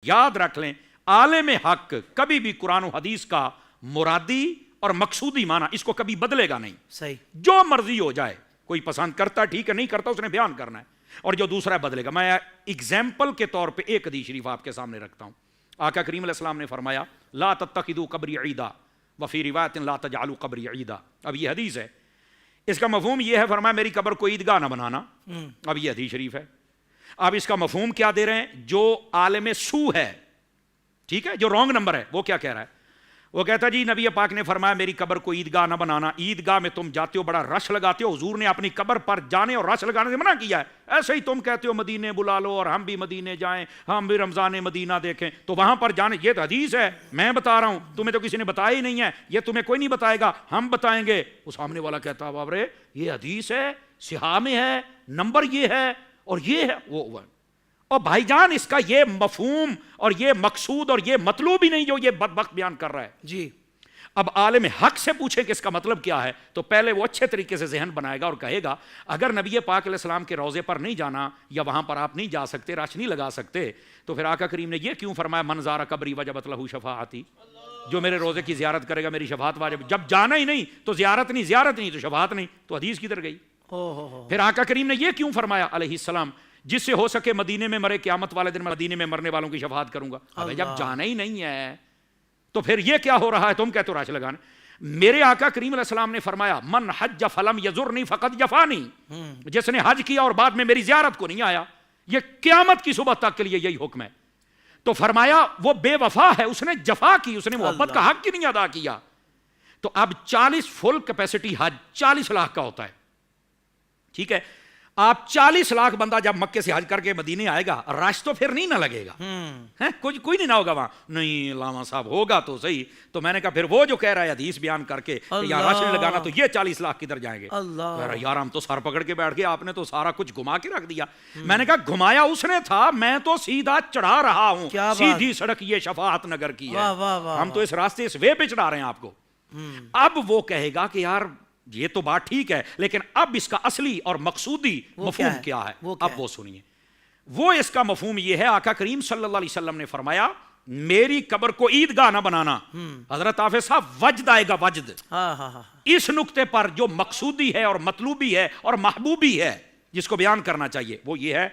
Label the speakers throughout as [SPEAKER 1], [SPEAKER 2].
[SPEAKER 1] یاد رکھ لیں عالم حق کبھی بھی قرآن و حدیث کا مرادی اور مقصودی معنی اس کو کبھی بدلے گا نہیں.
[SPEAKER 2] صحیح.
[SPEAKER 1] جو مرضی ہو جائے, کوئی پسند کرتا ٹھیک ہے, نہیں کرتا اس نے بیان کرنا ہے, اور جو دوسرا ہے بدلے گا. میں ایگزامپل کے طور پہ ایک حدیث شریف آپ کے سامنے رکھتا ہوں. آقا کریم علیہ السلام نے فرمایا لا تتخذوا قبری عیدا وفی روایت لا تجعلوا قبری عیدا. اب یہ حدیث ہے, اس کا مفہوم یہ ہے, فرمایا میری قبر کو عیدگاہ نہ بنانا. اب یہ حدیث شریف ہے. اب اس کا مفہوم کیا دے رہے ہیں؟ جو عالم سو ہے, ٹھیک ہے, جو رانگ نمبر ہے, وہ کیا کہہ رہا ہے؟ وہ کہتا جی نبی پاک نے فرمایا میری قبر کو عیدگاہ نہ بنانا, عیدگاہ میں تم جاتے ہو بڑا رش لگاتے ہو, حضور نے اپنی قبر پر جانے اور رش لگانے سے منع کیا ہے. ایسے ہی تم کہتے ہو مدینے بلا لو اور ہم بھی مدینے جائیں, ہم بھی رمضان مدینہ دیکھیں, تو وہاں پر جانے, یہ تو حدیث ہے, میں بتا رہا ہوں, تمہیں تو کسی نے بتایا ہی نہیں ہے, یہ تمہیں کوئی نہیں بتائے گا, ہم بتائیں گے. وہ سامنے والا کہتا باب رے یہ حدیث ہے, صحاح میں ہے, نمبر یہ ہے اور یہ ہے. وہ اور بھائی جان اس کا یہ مفہوم اور یہ مقصود اور یہ مطلوب ہی نہیں جو یہ بدبخت بیان کر رہا ہے.
[SPEAKER 2] جی.
[SPEAKER 1] اب عالم حق سے پوچھیں کہ اس کا مطلب کیا ہے, تو پہلے وہ اچھے طریقے سے ذہن بنائے گا اور کہے گا اگر نبی پاک علیہ السلام کے روضے پر نہیں جانا یا وہاں پر آپ نہیں جا سکتے, رش نہیں لگا سکتے, تو پھر آقا کریم نے یہ کیوں فرمایا من زار قبری وجبت لہ شفاعتی, جو میرے روزے کی زیارت کرے گا میری شفاعت واجب. جب جانا ہی نہیں تو زیارت نہیں, زیارت نہیں تو شفاعت نہیں, تو حدیث کدھر گئی؟ پھر آقا کریم نے یہ کیوں فرمایا علیہ السلام جس سے ہو سکے مدینے میں مرے, قیامت والے دن مدینے میں مرنے والوں کی شفاعت کروں گا. اب جب جانا ہی نہیں ہے تو پھر یہ کیا ہو رہا ہے؟ تم کہتے ہو رش لگانے. میرے آقا کریم علیہ السلام نے فرمایا من حج فلم یزرنی فقد جفانی, جس نے حج کیا اور بعد میں میری زیارت کو نہیں آیا, یہ قیامت کی صبح تک کے لیے یہی حکم ہے. تو فرمایا وہ بے وفا ہے, اس نے جفا کی, اس نے محبت کا حق کی نہیں ادا کیا. تو اب 40 فل کیپیسٹی حج 40 لاکھ کا ہوتا ہے, ٹھیک ہے, آپ 40 لاکھ بندہ جب مکے سے حج کر کے مدینے آئے گا, رش تو پھر نہیں نہ لگے گا, کوئی نہیں نہ ہوگا وہاں. نہیں علامہ صاحب ہوگا تو صحیح. تو میں نے کہا پھر وہ جو کہہ رہا ہے حدیث بیان کر کے یا رش نہیں لگانا, تو یہ 40 لاکھ کدھر جائیں گے؟ یار ہم تو سر پکڑ کے بیٹھ گئے, آپ نے تو سارا کچھ گھما کے رکھ دیا. میں نے کہا گھمایا اس نے تھا, میں تو سیدھا چڑھا رہا ہوں, سیدھی سڑک یہ شفاعت نگر کی ہے, ہم تو اس راستے اس وے پہ چڑھا رہے ہیں آپ کو. اب وہ کہے گا کہ یار یہ تو بات ٹھیک ہے, لیکن اب اس کا اصلی اور مقصودی مفہوم کیا ہے؟ اب وہ سنیے. وہ اس کا مفہوم یہ ہے, آقا کریم صلی اللہ علیہ وسلم نے فرمایا میری قبر کو عیدگاہ نہ بنانا. حضرت حافظ صاحب وجد آئے گا, وجد. اس نقطے پر جو مقصودی ہے اور مطلوبی ہے اور محبوبی ہے جس کو بیان کرنا چاہیے وہ یہ ہے.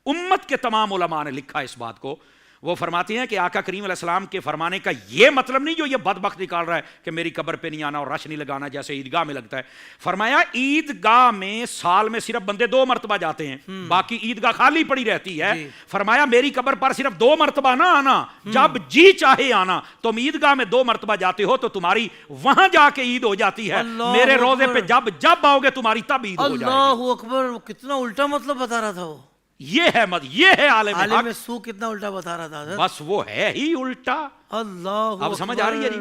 [SPEAKER 1] امت کے تمام علماء نے لکھا اس بات کو, وہ فرماتے ہیں کہ آقا کریم علیہ السلام کے فرمانے کا یہ مطلب نہیں جو یہ بدبخت نکال رہا ہے کہ میری قبر پہ نہیں آنا اور رش نہیں لگانا جیسے عیدگاہ میں لگتا ہے. فرمایا عیدگاہ میں سال میں صرف بندے 2 مرتبہ جاتے ہیں, باقی عیدگاہ خالی پڑی رہتی ہے. فرمایا میری قبر پر صرف 2 مرتبہ نہ آنا, جب جی چاہے آنا. تم عیدگاہ میں 2 مرتبہ جاتے ہو تو تمہاری وہاں جا کے عید ہو جاتی ہے, میرے روزے پہ جب آؤ گے تمہاری تب عید ہو جائے گی.
[SPEAKER 2] اللہ اکبر, کتنا الٹا مطلب بتا رہا تھا وہ.
[SPEAKER 1] یہ ہے عالم حق.
[SPEAKER 2] سو کتنا الٹا بتا رہا تھا,
[SPEAKER 1] بس وہ ہے ہی الٹا.
[SPEAKER 2] اللہ
[SPEAKER 1] اب سمجھ آ رہی ہے جی.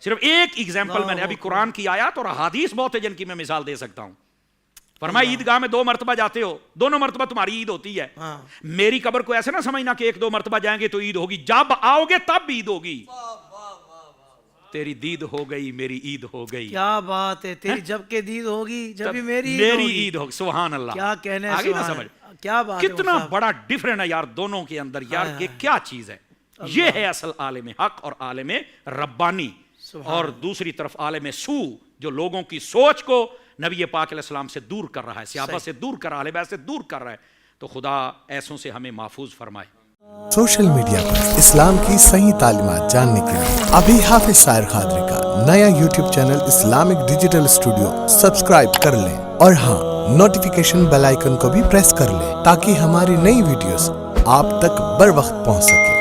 [SPEAKER 1] صرف ایک ایگزامپل میں نے ابھی قرآن کی آیات اور احادیث بہت ہے جن کی میں مثال دے سکتا ہوں. فرمایا عیدگاہ میں 2 مرتبہ جاتے ہو, دونوں مرتبہ تمہاری عید ہوتی ہے. میری قبر کو ایسے نہ سمجھنا کہ 1-2 مرتبہ جائیں گے تو عید ہوگی, جب آؤ گے تب عید ہوگی. تیری دید ہو گئی میری عید ہو گئی.
[SPEAKER 2] کیا بات ہے, تیری جب کے دید ہوگی جب میری
[SPEAKER 1] عید ہوگی. سبحان اللہ.
[SPEAKER 2] کیا کہنے,
[SPEAKER 1] آگے نہ سمجھ,
[SPEAKER 2] کیا بات ہے,
[SPEAKER 1] کتنا بڑا ڈیفرنٹ ہے یار دونوں کے اندر. یار یہ کیا چیز ہے؟ یہ ہے اصل عالم حق اور عالم ربانی. اور دوسری طرف عالم سو جو لوگوں کی سوچ کو نبی پاک علیہ السلام سے دور کر رہا ہے, صحابہ سے دور کر رہا ہے, اہل بیت سے دور کر رہا ہے. تو خدا ایسوں سے ہمیں محفوظ فرمائے.
[SPEAKER 3] سوشل میڈیا پر اسلام کی صحیح تعلیمات جاننے کے لیے ابھی حافظ سائر قادری کا نیا YouTube channel Islamic digital studio subscribe کر لیں, اور ہاں نوٹیفیکیشن بیل آئیکن کو بھی پریس کر لیں تاکہ ہماری نئی ویڈیوز آپ تک بر وقت پہنچ سکے.